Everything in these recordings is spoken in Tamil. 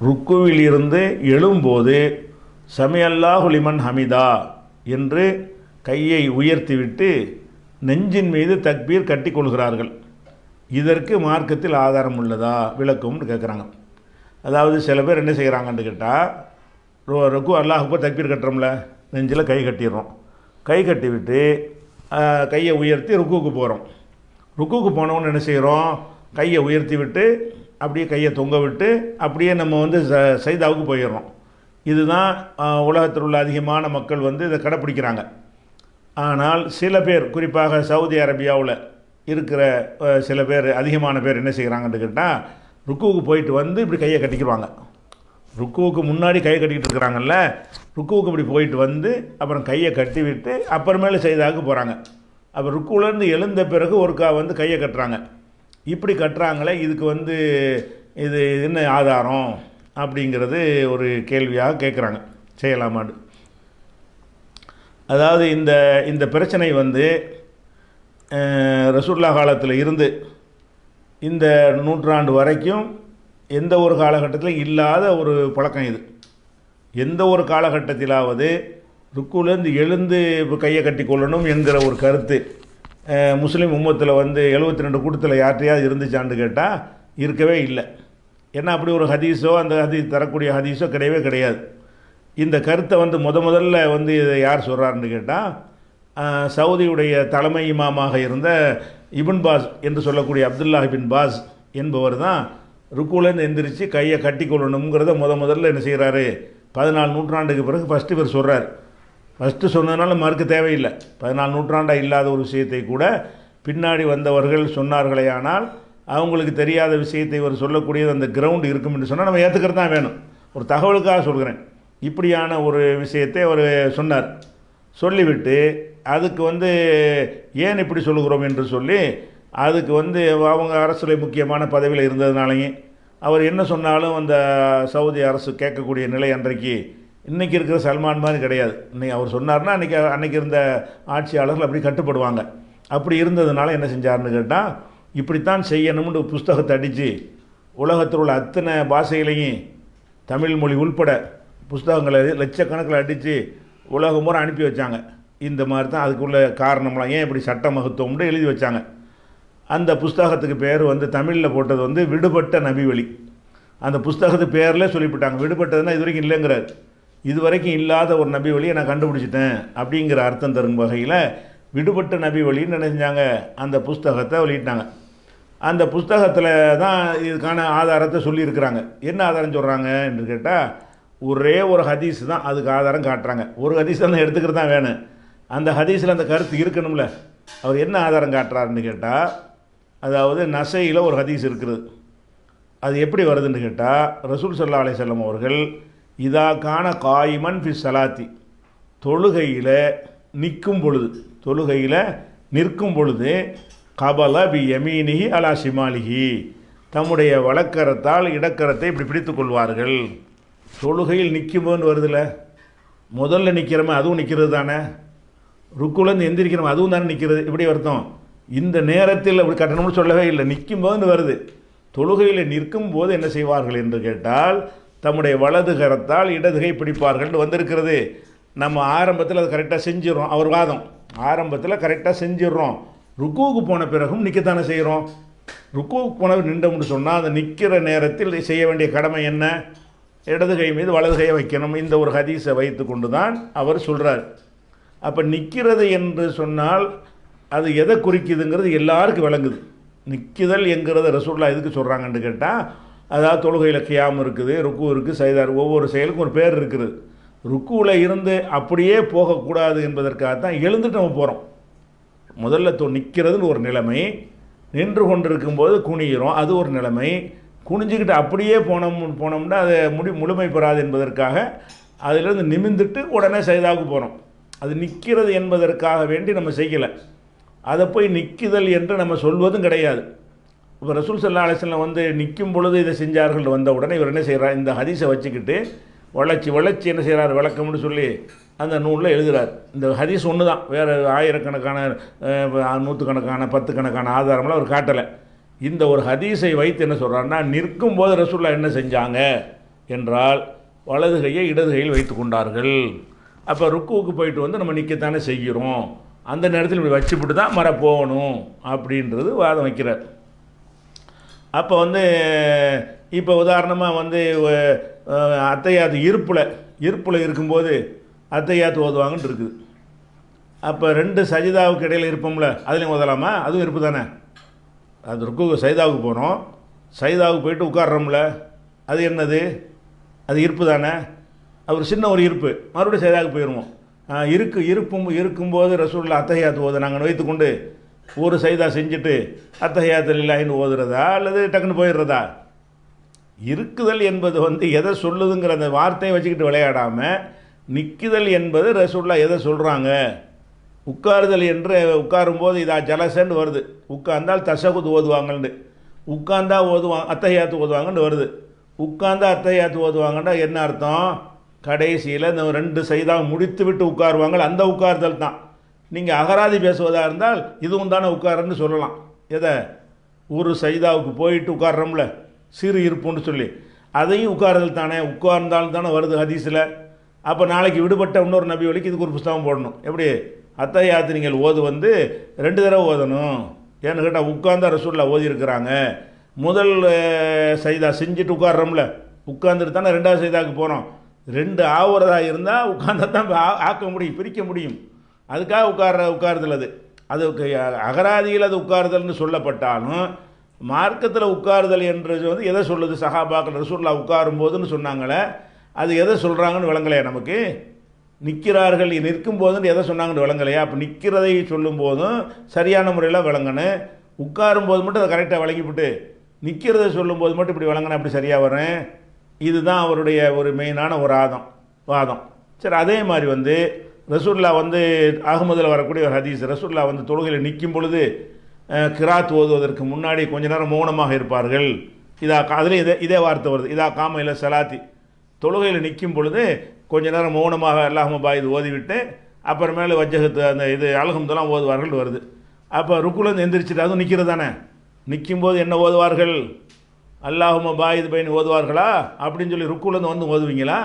ருக்குவில் இருந்து எழும்போது சமிஅல்லாஹு லிமன் ஹமிதா என்று கையை உயர்த்திவிட்டு நெஞ்சின் மீது தக்பீர் கட்டி கொள்கிறார்கள். இதற்கு மார்க்கத்தில் ஆதாரம் உள்ளதா, விளக்கம்னு கேட்குறாங்க. அதாவது சில பேர் என்ன செய்கிறாங்கன்னு கேட்டால், ருக்கு அல்லாஹுக்கு தக்பீர் கட்டுறோம்ல, நெஞ்சில் கை கட்டிடுறோம். கை கட்டி விட்டு கையை உயர்த்தி ருக்குவுக்கு போகிறோம். ருக்குவுக்கு போனவொன்னு என்ன செய்கிறோம், கையை உயர்த்தி விட்டு அப்படியே கையை தொங்க விட்டு அப்படியே நம்ம சைதாவுக்கு போயிடுறோம். இதுதான் உலகத்தில் உள்ள அதிகமான மக்கள் இதை கடைப்பிடிக்கிறாங்க. ஆனால் சில பேர், குறிப்பாக சவுதி அரேபியாவில் இருக்கிற சில பேர், அதிகமான பேர் என்ன செய்கிறாங்கன்னு கேட்டால், ருக்குவுக்கு போயிட்டு இப்படி கையை கட்டிக்கிடுவாங்க. ருக்குவுக்கு முன்னாடி கையை கட்டிக்கிட்டு இருக்கிறாங்கல்ல, ருக்குவுக்கு இப்படி போயிட்டு அப்புறம் கையை கட்டி விட்டு அப்புறமேலே சைதாவுக்கு போகிறாங்க. அப்போ ருக்குவிலேருந்து எழுந்த பிறகு ஒருக்கா கையை கட்டுறாங்க. இப்படி கட்டுறாங்களே, இதுக்கு இது என்ன ஆதாரம் அப்படிங்கிறது ஒரு கேள்வியாக கேட்குறாங்க, செய்யலாமான்னு. அதாவது இந்த பிரச்சனை ரசூலுல்லாஹ் காலத்தில் இருந்து இந்த நூற்றாண்டு வரைக்கும் எந்த ஒரு காலகட்டத்திலும் இல்லாத ஒரு பழக்கம் இது. எந்த ஒரு காலகட்டத்திலாவது ருக்குலேருந்து எழுந்து கையை கட்டி கொள்ளணும் என்கிற ஒரு கருத்து முஸ்லீம் உம்மத்தில் 72 கூட்டத்தில் யார்ட்டையாவது இருந்துச்சான்னு கேட்டால் இருக்கவே இல்லை. ஏன்னா அப்படி ஒரு ஹதீஸோ அந்த ஹதீஸ் தரக்கூடிய ஹதீஸோ கிடையவே கிடையாது. இந்த கருத்தை முதல்ல இதை யார் சொல்கிறாருன்னு கேட்டால், சவுதியுடைய தலைமை இமாமாக இருந்த இப்னு பாஸ் என்று சொல்லக்கூடிய அப்துல்லா பின் பாஸ் என்பவர் தான் ருக்குலேருந்து எந்திரிச்சு கையை கட்டி கொள்ளணுங்கிறத முதல்ல என்ன செய்கிறாரு, 14 நூற்றாண்டுக்கு பிறகு ஃபஸ்ட்டு இவர் சொல்கிறார். ஃபஸ்ட்டு சொன்னதுனால மறுக்க தேவையில்லை. 14 நூற்றாண்டாக இல்லாத ஒரு விஷயத்தை கூட பின்னாடி வந்தவர்கள் சொன்னார்களே, ஆனால் அவங்களுக்கு தெரியாத விஷயத்தை இவர் சொல்லக்கூடியது அந்த கிரவுண்டு இருக்கும் என்று சொன்னால் நம்ம ஏற்றுக்கிறது தான் வேணும். ஒரு தகவலுக்காக சொல்கிறேன். இப்படியான ஒரு விஷயத்தை அவர் சொன்னார். சொல்லிவிட்டு அதுக்கு ஏன் இப்படி சொல்லுகிறோம் என்று சொல்லி, அதுக்கு அவங்க அரசில் முக்கியமான பதவியில் இருந்ததுனாலையும் அவர் என்ன சொன்னாலும் அந்த சவுதி அரசு கேட்கக்கூடிய நிலை அன்றைக்கு இன்றைக்கி இருக்கிற சல்மான் மாதிரி கிடையாது. இன்னைக்கு அவர் சொன்னார்னா அன்றைக்கி இருந்த ஆட்சியாளர்கள் அப்படி கட்டுப்படுவாங்க. அப்படி இருந்ததுனால என்ன செஞ்சார்னு கேட்டால், இப்படித்தான் செய்யணும்னு புஸ்தகத்தை அடித்து உலகத்தில் உள்ள அத்தனை பாஷைகளையும் தமிழ் மொழி உள்பட புஸ்தகங்களை லட்சக்கணக்கில் அடித்து உலகம் பூரா அனுப்பி வச்சாங்க. இந்த மாதிரி தான் அதுக்குள்ள காரணம்லாம், ஏன் இப்படி சட்ட மகத்துவம்னு எழுதி வச்சாங்க. அந்த புஸ்தகத்துக்கு பேர் தமிழில் போட்டது விடுபட்ட நபி வழி. அந்த புஸ்தகத்து பேரில் சொல்லிவிட்டாங்க. விடுபட்டதுன்னா இது வரைக்கும் இல்லைங்கிறார். இது வரைக்கும் இல்லாத ஒரு நபி வழியை நான் கண்டுபிடிச்சிட்டேன் அப்படிங்கிற அர்த்தம் தரும் வகையில் விடுபட்ட நபி வழின்னு நினைஞ்சாங்க. அந்த புஸ்தகத்தை வெளியிட்டாங்க. அந்த புஸ்தகத்தில் தான் இதுக்கான ஆதாரத்தை சொல்லியிருக்கிறாங்க. என்ன ஆதாரம் சொல்கிறாங்க என்று கேட்டால், ஒரே ஒரு ஹதீஸ் தான் அதுக்கு ஆதாரம் காட்டுறாங்க. ஒரு ஹதீஸ் தான் எடுத்துக்கிறது தான் வேணும். அந்த ஹதீஸில் அந்த கருத்து இருக்கணும்ல. அவர் என்ன ஆதாரம் காட்டுறாருன்னு கேட்டால், அதாவது நசையில் ஒரு ஹதீஸ் இருக்குது. அது எப்படி வருதுன்னு கேட்டால், ரசூல் ஸல்லல்லாஹு அலைஹி வஸல்லம் அவர்கள் இதா கான காயிமன் ஃபி ஸலாத்தி, தொழுகையில் நிற்கும் பொழுது கபல பி யமீனிஹி அலா ஷிமாலிஹி, தம்முடைய வலக்கரத்தால் இடக்கரத்தை இப்படி பிடித்து கொள்வார்கள். தொழுகையில் நிற்கும்போது வருதுல்ல, முதல்ல நிற்கிறோமே அதுவும் நிற்கிறது தானே, ருக்குலேருந்து எந்திரிக்கிறோம் அதுவும் தானே நிற்கிறது. இப்படி அர்த்தம். இந்த நேரத்தில் அப்படி கட்டணும்னு சொல்லவே இல்லை, நிற்கும்போது வருது. தொழுகையில் நிற்கும் போது என்ன செய்வார்கள் என்று கேட்டால், தம்முடைய வலது கரத்தால் இடதுகை பிடிப்பார்கள் வந்திருக்கிறது. நம்ம ஆரம்பத்தில் அது கரெக்டாக செஞ்சிடறோம். அவர் வாதம் ஆரம்பத்தில் கரெக்டாக செஞ்சிடறோம். ருக்குவுக்கு போன பிறகும் நிற்கத்தானே செய்கிறோம். ருக்குவுக்கு போன நின்றோம்னு சொன்னால், அந்த நிற்கிற நேரத்தில் செய்ய வேண்டிய கடமை என்ன, இடதுகை மீது வலதுகையை வைக்கணும். இந்த ஒரு ஹதீஸை வைத்து கொண்டு தான் அவர் சொல்கிறார். அப்போ நிற்கிறது என்று சொன்னால் அது எதை குறிக்குதுங்கிறது எல்லாருக்கும் விளங்குது. நிற்குதல் என்கிறத ரசூலுல்லாஹ் எதுக்கு சொல்கிறாங்கன்னு கேட்டால், அதாவது தொழுகையில் கியாம் இருக்குது, ருக்கு இருக்குது, சைதார், ஒவ்வொரு செயலுக்கும் ஒரு பேர் இருக்குது. ருக்குவில் இருந்து அப்படியே போகக்கூடாது என்பதற்காகத்தான் எழுந்துட்டு நம்ம போகிறோம். முதல்ல நிற்கிறதுன்னு ஒரு நிலைமை, நின்று கொண்டிருக்கும்போது குனிகிறோம், அது ஒரு நிலைமை. குனிஞ்சிக்கிட்டு அப்படியே போனோம்னா அது முழுமை பெறாது என்பதற்காக அதிலிருந்து நிமிந்துட்டு உடனே சைதாவுக்கு போகிறோம். அது நிற்கிறது என்பதற்காக வேண்டி நம்ம செய்யலை. அதை போய் நிற்குதல் என்று நம்ம சொல்வதும் கிடையாது. இப்போ ரசூல் ஸல்லல்லாஹு அலைஹி வஸல்லம் நிற்கும் பொழுது இதை செஞ்சார்கள் வந்த உடனே இவர் என்ன செய்கிறார், இந்த ஹதீஸை வச்சுக்கிட்டு வளைச்சி என்ன செய்கிறார், விளக்கம்னு சொல்லி அந்த நூலில் எழுதுகிறார். இந்த ஹதீஸ் ஒன்று தான், வேறு ஆயிரக்கணக்கான 100கணக்கான 10கணக்கான ஆதாரமெல்லாம் அவர் காட்டலை. இந்த ஒரு ஹதீஸை வைத்து என்ன சொல்கிறாருன்னா, நிற்கும் போது ரசூலுல்லாஹ் என்ன செஞ்சாங்க என்றால் வலது கையை இடது கையில் வைத்து கொண்டார்கள். அப்போ ருக்குவுக்கு போயிட்டு வந்து நம்ம நிற்கத்தானே செய்கிறோம், அந்த நேரத்தில் இப்படி வச்சுப்பிட்டு தான் மர போகணும் அப்படின்றது வாதம் வைக்கிறார். அப்போ வந்து இப்போ உதாரணமாக வந்து அத்தையாத்து இருப்பில் இருக்கும்போது அத்தையாத்து ஓதுவாங்கன்னு இருக்குது. அப்போ 2 சஜிதாவுக்கு இடையில் இருப்போம்ல, அதுலேயும் ஓதலாமா? அதுவும் இருப்பு தானே. அது ருக்கு சைதாவுக்கு போகிறோம், சைதாவுக்கு போயிட்டு உட்கார்றோம்ல, அது என்னது? அது இருப்பு தானே. அது சின்ன ஒரு இருப்பு, மறுபடியும் சைதாவுக்கு போயிடுவோம். இருக்கும்போது ரசூலுல்லாஹ் அத்தஹியாத்து ஓத நாங்கள் வைத்துக்கொண்டு ஒரு சைதா செஞ்சுட்டு அத்தஹியாத்து லில்லாஹின்னு ஓதுறதா அல்லது டக்குன்னு போயிடுறதா? இருக்குதல் என்பது வந்து எதை சொல்லுதுங்கிற அந்த வார்த்தையை வச்சுக்கிட்டு விளையாடாமல், நிற்குதல் என்பது ரசூலுல்லாஹ் எதை சொல்கிறாங்க. உட்காருதல் என்று உட்காரும்போது இதா ஜலசன்னு வருது, உட்கார்ந்தால் தஷகுத் ஓதுவாங்கன்னு, உட்கார்ந்தா ஓதுவாங்க அத்தஹியாத்து ஓதுவாங்கன்னு வருது. உட்கார்ந்தா அத்தஹியாத்து ஓதுவாங்கன்னா என்ன அர்த்தம்? கடைசியில் இந்த 2 சைதா முடித்து விட்டு உட்காருவாங்க, அந்த உட்கார்தல் தான். நீங்கள் அகராதி பேசுவதாக இருந்தால் இதுவும் தானே உட்காருன்னு சொல்லலாம். எதை? ஒரு சைதாவுக்கு போயிட்டு உட்கார்றோம்ல, சிறு இருப்புன்னு சொல்லி, அதையும் உட்காருதல் தானே, உட்கார்ந்தாலும் தானே வருது ஹதீஸில். அப்போ நாளைக்கு விடுபட்ட இன்னொரு நபி வழிக்கு இதுக்கு ஒரு புஸ்தகம் போடணும். எப்படி? அத்தஹியாத்து நீங்கள் ஓது வந்து 2 தடவை ஓதணும். ஏன்னு கேட்டால் உட்கார்ந்தா ரசூலுல்லாஹ் ஓதி இருக்கிறாங்க. முதல் சைதா செஞ்சுட்டு உட்கார்றோம்ல, உட்கார்ந்துட்டு தானே 2வது சைதாவுக்கு போகிறோம். 2 ஆவுறதா இருந்தால் உட்கார்ந்தா தான் ஆக்க முடியும், பிரிக்க முடியும். அதுக்காக உட்காருதல் அது அகராதியில் அது உட்காருதல்னு சொல்லப்பட்டாலும் மார்க்கத்தில் உட்காருதல் என்றது வந்து எதை சொல்லுது? சஹாபாக்கள் ரசூலுல்லாஹ் உட்காரும் போதுன்னு சொன்னாங்களே, அது எதை சொல்கிறாங்கன்னு விளங்கலையா நமக்கு? நிற்கிறார்கள், நிற்கும் போதுன்னு எதை சொன்னாங்கன்னு விளங்கலையா? அப்போ நிற்கிறதை சொல்லும் போதும் சரியான முறையில் விளங்கணும், உட்காரும் போது மட்டும் அதை கரெக்டாக விளங்கிவிட்டு நிற்கிறத சொல்லும்போது மட்டும் இப்படி விளங்கினா அப்படி சரியாக வரேன். இதுதான் அவருடைய ஒரு மெயினான ஒரு வாதம். சரி, அதே மாதிரி வந்து ரசூலுல்லாஹ் வந்து அகமதில் வரக்கூடிய ஒரு ஹதீஸ், ரசூலுல்லாஹ் வந்து தொழுகையில் நிற்கும் பொழுது கிராத் ஓதுவதற்கு முன்னாடி கொஞ்ச நேரம் மௌனமாக இருப்பார்கள். அதில் இதே வார்த்தை வருது, இதா காம இல்லை சலாத்தி, தொழுகையில் நிற்கும் பொழுது கொஞ்ச நேரம் மௌனமாக அல்லாஹும்ம பாயிது ஓதிவிட்டு அப்புறமேல வஜ்ஜகத்து அந்த இது அல்ஹம்துலில்லாஹ் ஓதுவார்கள் வருது. அப்போ ருக்குலேருந்து எந்திரிச்சிட்டு அதுவும் நிற்கிறது தானே. நிற்கும்போது என்ன ஓதுவார்கள்? அல்லாஹும்ம பாயிது பைன் ஓதுவார்களா அப்படின்னு சொல்லி ருக்குலேருந்து வந்து ஓதுவீங்களா?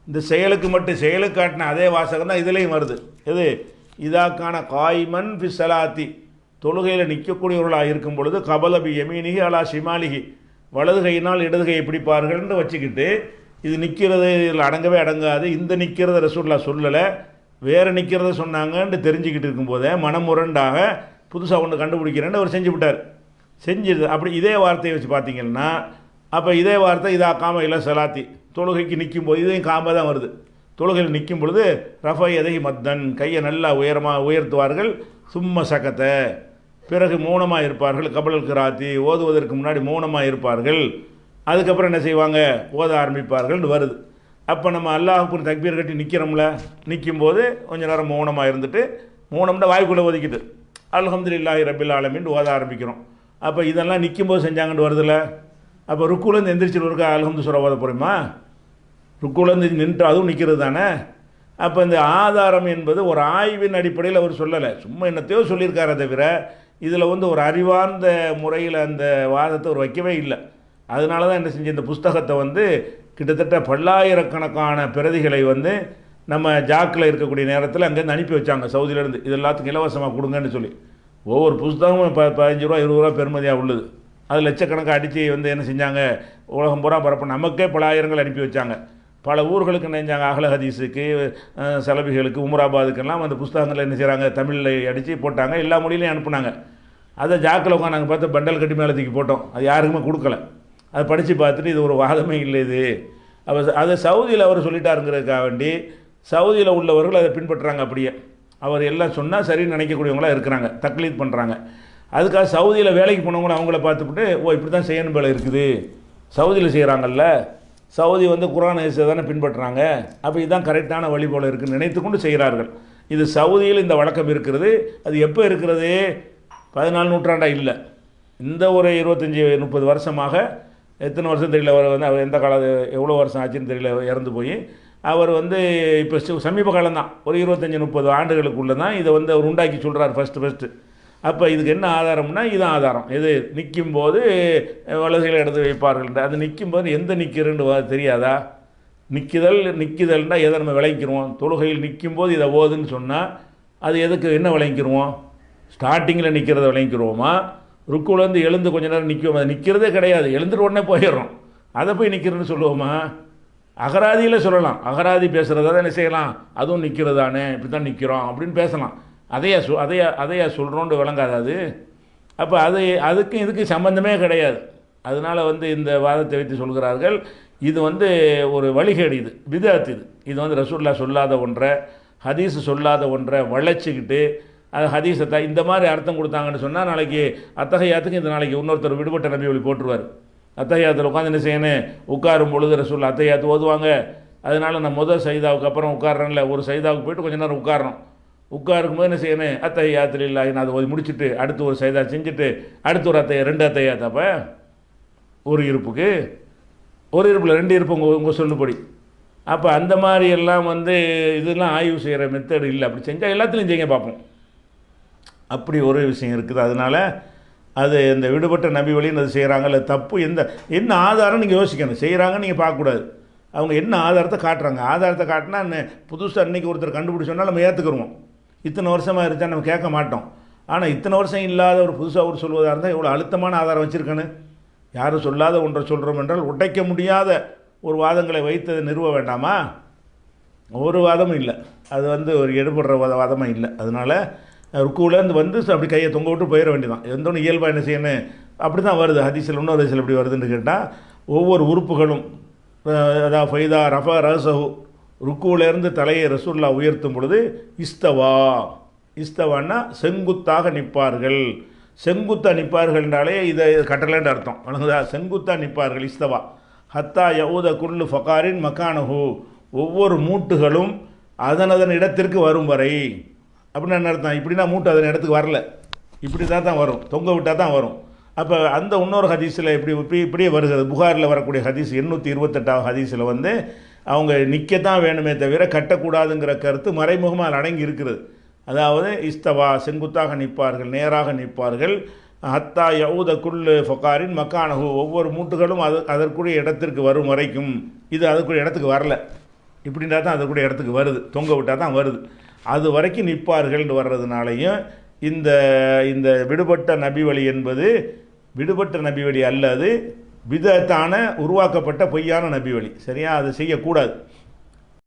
இந்த செயலுக்கு காட்டின அதே வாசகம் தான் இதுலேயும் வருது. எது? இதாக்கான காய்மன் ஃபி சலாத்தி, தொழுகையில் நிற்கக்கூடியவர்களாக இருக்கும் பொழுது கபலபி யமீனிகி அலா ஷிமாலிகி, வலது கையினால் இடது கையை பிடிப்பார்கள்னு வச்சுக்கிட்டு இது நிற்கிறது இதில் அடங்கவே அடங்காது. இந்த நிற்கிறத ரசூலுல்லாஹ் சொல்லலை, வேறு நிற்கிறத சொன்னாங்கன்னு தெரிஞ்சுக்கிட்டு இருக்கும்போதே மனமுரண்டாக புதுசாக ஒன்று கண்டுபிடிக்கிறேன்னு அவர் செஞ்சு விட்டார். செஞ்சிருது. அப்படி இதே வார்த்தையை வச்சு பார்த்தீங்கன்னா அப்போ இதே வார்த்தை இதா காம இல்லை சலாத்தி, தொழுகைக்கு நிற்கும் போது இதையும் காம தான் வருது. தொழுகையில் நிற்கும் பொழுது ரஃபை எதை மத்தன், கையை நல்லா உயர்த்துவார்கள். சும்ம சக்கத்தை, பிறகு மௌனமாக இருப்பார்கள். கபலல் கிராத்தி, ஓதுவதற்கு முன்னாடி மௌனமாக இருப்பார்கள். அதுக்கப்புறம் என்ன செய்வாங்க? ஓத ஆரம்பிப்பார்கள் வருது. அப்போ நம்ம அல்லாஹ்வுக்கு தக்பீர் கட்டி நிற்கிறோம்ல, நிற்கும்போது கொஞ்சம் நேரம் மௌனமாக இருந்துட்டு, மௌனம்னா வாய்க்குள்ளே ஒதுக்கிட்டு அல்ஹம்துலில்லாஹி ரப்பில் ஆலமீன் ஓத ஆரம்பிக்கிறோம். அப்போ இதெல்லாம் நிற்கும்போது செஞ்சாங்கன்னு வருதில்ல. அப்போ ருக்குலேருந்து எந்திரிச்சு இருக்கா அல்ஹம்து சூரா ஓத போகிறோமா? ருக்குலேருந்து நின்று அதுவும் நிற்கிறது தானே. அப்போ இந்த ஆதாரம் என்பது ஒரு ஆய்வின் அடிப்படையில் அவர் சொல்லலை, சும்மா என்னத்தையோ சொல்லியிருக்காரே தவிர இதில் வந்து ஒரு அறிவார்ந்த முறையில் அந்த வாதத்தை அவர் வைக்கவே இல்லை. அதனால தான் என்ன செஞ்ச இந்த புஸ்தகத்தை வந்து கிட்டத்தட்ட பல்லாயிரக்கணக்கான பிரதிகளை வந்து நம்ம ஜாக்கில் இருக்கக்கூடிய நேரத்தில் அங்கேருந்து அனுப்பி வச்சாங்க சவுதியிலேருந்து, இது எல்லாத்துக்கும் இலவசமாக கொடுங்கன்னு சொல்லி. ஒவ்வொரு புஸ்தகமும் 15 ரூபா 20 ரூபா பெருமதியாக உள்ளது. அது லட்சக்கணக்காக அடித்து வந்து என்ன செஞ்சாங்க, உலகம் பூரா பரப்ப நமக்கே பல ஆயிரங்கள் அனுப்பி வச்சாங்க. பல ஊர்களுக்கு நினைஞ்சாங்க, அகல ஹதீஸுக்கு, சலபிகளுக்கு, உமராபாதுக்கெல்லாம் அந்த புஸ்தகங்கள் என்ன செய்கிறாங்க, தமிழில் அடித்து போட்டாங்க, எல்லா மொழியிலையும் அனுப்புனாங்க. அதை ஜாக்கில் உட்காந்து நாங்கள் பார்த்து பண்டல் கட்டி மேலே தூக்கி போட்டோம், அது யாருக்குமே கொடுக்கல. அதை படித்து பார்த்துட்டு இது ஒரு வாதமே இல்லை இது. அதை சவுதியில் அவர் சொல்லிட்டாருங்கிறதுக்காக வேண்டி சவுதியில் உள்ளவர்கள் அதை பின்பற்றுறாங்க. அப்படியே அவர் எல்லாம் சொன்னால் சரின்னு நினைக்கக்கூடியவங்களாக இருக்கிறாங்க, தக்லீத் பண்ணுறாங்க. அதுக்காக சவுதியில் வேலைக்கு போனவங்களும் அவங்கள பார்த்துக்கிட்டு இப்படி தான் செய்யணும் போல இருக்குது, சவுதியில் செய்கிறாங்கல்ல, சவுதி வந்து குர்ஆன் ஹதீஸை தானே பின்பற்றுறாங்க, அப்போ இதுதான் கரெக்டான வழி போல் இருக்குன்னு நினைத்து கொண்டு செய்கிறார்கள். இது சவுதியில் இந்த வழக்கம் இருக்கிறது. அது எப்போ இருக்கிறது? 14 நூற்றாண்டாக இல்லை, இந்த ஒரு 25-30 வருஷமாக, எத்தனை வருஷம் தெரியல, அவர் வந்து அவர் எந்த காலம் எவ்வளோ வருஷம் ஆச்சுன்னு தெரியல, இறந்து போய் அவர் வந்து இப்போ சமீப காலம்தான், ஒரு 25-30 ஆண்டுகளுக்குள்ளே தான் இதை வந்து அவர் உண்டாக்கி சொல்கிறார் ஃபஸ்ட்டு. அப்போ இதுக்கு என்ன ஆதாரம்னா இது ஆதாரம். எது நிற்கும்போது வலதுகளை எடுத்து வைப்பார்கள். அது நிற்கும்போது எந்த நிற்கிறன்னு தெரியாதா? நிற்குதல்னால் எதை நம்ம விளங்கிக்கிறோம்? தொழுகையில் நிற்கும்போது இதை ஓதுன்னு சொன்னால் அது எதுக்கு என்ன விளங்கிக்கிறோம்? ஸ்டார்டிங்கில் நிற்கிறத விளங்கிக்கிறோமா? ருக்குலேருந்து எழுந்து கொஞ்ச நேரம் நிற்கும், அது நிற்கிறதே கிடையாது, எழுந்துட்டு உடனே போயிடுறோம், அதை போய் நிற்கிறேன்னு சொல்லுவோமா? அகராதியில் சொல்லலாம், அகராதி பேசுகிறத தான் என்ன செய்யலாம், அதுவும் நிற்கிறதானே, இப்படி தான் நிற்கிறோம் அப்படின்னு பேசலாம். அதையா சொல்கிறோன்னு விளங்காது அது. அப்போ அதுக்கும் இதுக்கும் சம்பந்தமே கிடையாது. அதனால் இந்த வாதத்தை வைத்து சொல்கிறார்கள், இது ஒரு வழிகேடு, இது பிதஅத், இது ரசூலுல்லாஹ் சொல்லாத ஒன்றை, ஹதீஸ் சொல்லாத ஒன்றை வளைச்சிக்கிட்டு அது ஹதீஸை இந்த மாதிரி அர்த்தம் கொடுத்தாங்கன்னு சொன்னால் நாளைக்கு அத்தகையாத்துக்கு இந்த நாளைக்கு இன்னொருத்தர் விடுபட்ட நபி வழி போட்டுருவார். அத்தகையாத்தில் உட்காந்து என்ன செய்யணும், உட்காரும் பொழுது ரசூலுல்லாஹ் அத்தகையாத்து ஓதுவாங்க. அதனால் நான் முதல் சைதாவுக்கு அப்புறம் உட்கார்றேன்ல, ஒரு சைதாவுக்கு போய்ட்டு கொஞ்சம் நேரம் உட்காரணும். உட்காருக்கும் போது என்ன செய்யணும், அத்தகையாத்தில் இல்லை, நான் அதை ஓதி முடிச்சுட்டு அடுத்து ஒரு சைதா செஞ்சுட்டு அடுத்து ஒரு ரெண்டு அத்தகையாத்து. அப்போ ஒரு இருப்பில் ரெண்டு இருப்பு உங்கள் சொல்லுபடி. அப்போ அந்த மாதிரி எல்லாம் இதெல்லாம் ஆய்வு செய்கிற மெத்தடு இல்லை. அப்படி செஞ்சால் எல்லாத்துலேயும் செய்ய பார்ப்போம். அப்படி ஒரு விஷயம் இருக்குது. அதனால் அது இந்த விடுபட்ட நபி வழின்னு அது செய்கிறாங்க, இல்லை தப்பு, என்ன ஆதாரம் நீங்கள் யோசிக்கணும். செய்கிறாங்கன்னு நீங்கள் பார்க்கக்கூடாது, அவங்க என்ன ஆதாரத்தை காட்டுறாங்க. ஆதாரத்தை காட்டினா புதுசாக அன்றைக்கி ஒருத்தர் கண்டுபிடிச்சோன்னா நம்ம ஏற்றுக்குருவோம். இத்தனை வருஷமாக இருந்தால் நம்ம கேட்க மாட்டோம். ஆனால் இத்தனை வருஷம் இல்லாத ஒரு புதுசாக ஒரு சொல்வதாக இருந்தால் எவ்வளோ அழுத்தமான ஆதாரம் வச்சுருக்கணும். யாரும் சொல்லாத ஒன்றை சொல்கிறோம் என்றால் உடைக்க முடியாத ஒரு வாதங்களை வைத்ததை நிறுவ வேண்டாமா? ஒரு வாதமும் இல்லை. அது ஒரு எடுபடுற வாதமாக இல்லை. அதனால் ருக்குலேருந்து அப்படி கையை தொங்க விட்டு போயிட வேண்டியதான். எந்தொன்று இயல்பாக என்ன செய்யணும், அப்படி தான் வருது. ஹதீஸில் இன்னொரு ஹதீஸில் எப்படி வருதுன்னு கேட்டால், ஒவ்வொரு உறுப்புகளும் அதாவது ஃபைதா ரஃபா ரசஹு, ருக்குலேருந்து தலையை ரசூலுல்லாஹ் உயர்த்தும் பொழுது இஸ்தவான்னா செங்குத்தாக நிற்பார்கள். செங்குத்தாக நிற்பார்கள் என்றாலே இதை கட்டளைன்னு அர்த்தம். வணங்குதா? செங்குத்தாக நிற்பார்கள். இஸ்தவா ஹத்தா யஊத குல்லு ஃபகாரின் மக்கானஹு, ஒவ்வொரு மூட்டுகளும் அதன் இடத்திற்கு வரும் வரை. அப்படின்னு என்ன அர்த்தம்? இப்படின்னா மூட்டு அதன் இடத்துக்கு வரல, இப்படி தான் வரும், தொங்க விட்டால் தான் வரும். அப்போ அந்த இன்னொரு ஹதீஸில் இப்படியே வருகிறது. புகாரில் வரக்கூடிய ஹதீஸ் 828 ஹதீஸில் அவங்க நிற்கத்தான் வேணுமே தவிர கட்டக்கூடாதுங்கிற கருத்து மறைமுகமாக அதில் அடங்கி இருக்கிறது. அதாவது இஸ்தவா செங்குத்தாக நிற்பார்கள், நேராக நிற்பார்கள். ஹத்தா யஊத குல்லு ஃபகாரின் மக்கானஹு, ஒவ்வொரு மூட்டுகளும் அதற்குரிய இடத்திற்கு வரும் வரைக்கும். இது அதற்குரிய இடத்துக்கு வரல, இப்படின்றா தான் அதற்குரிய இடத்துக்கு வருது, தொங்க விட்டால் தான் வருது. அது வரைக்கும் நிற்பார்கள்னு வர்றதுனாலையும் இந்த விடுபட்ட நபி வழி என்பது விடுபட்ட நபி வழி அல்ல, அது பிதஅத்தான உருவாக்கப்பட்ட பொய்யான நபி வழி. சரியா? அது செய்யக்கூடாது.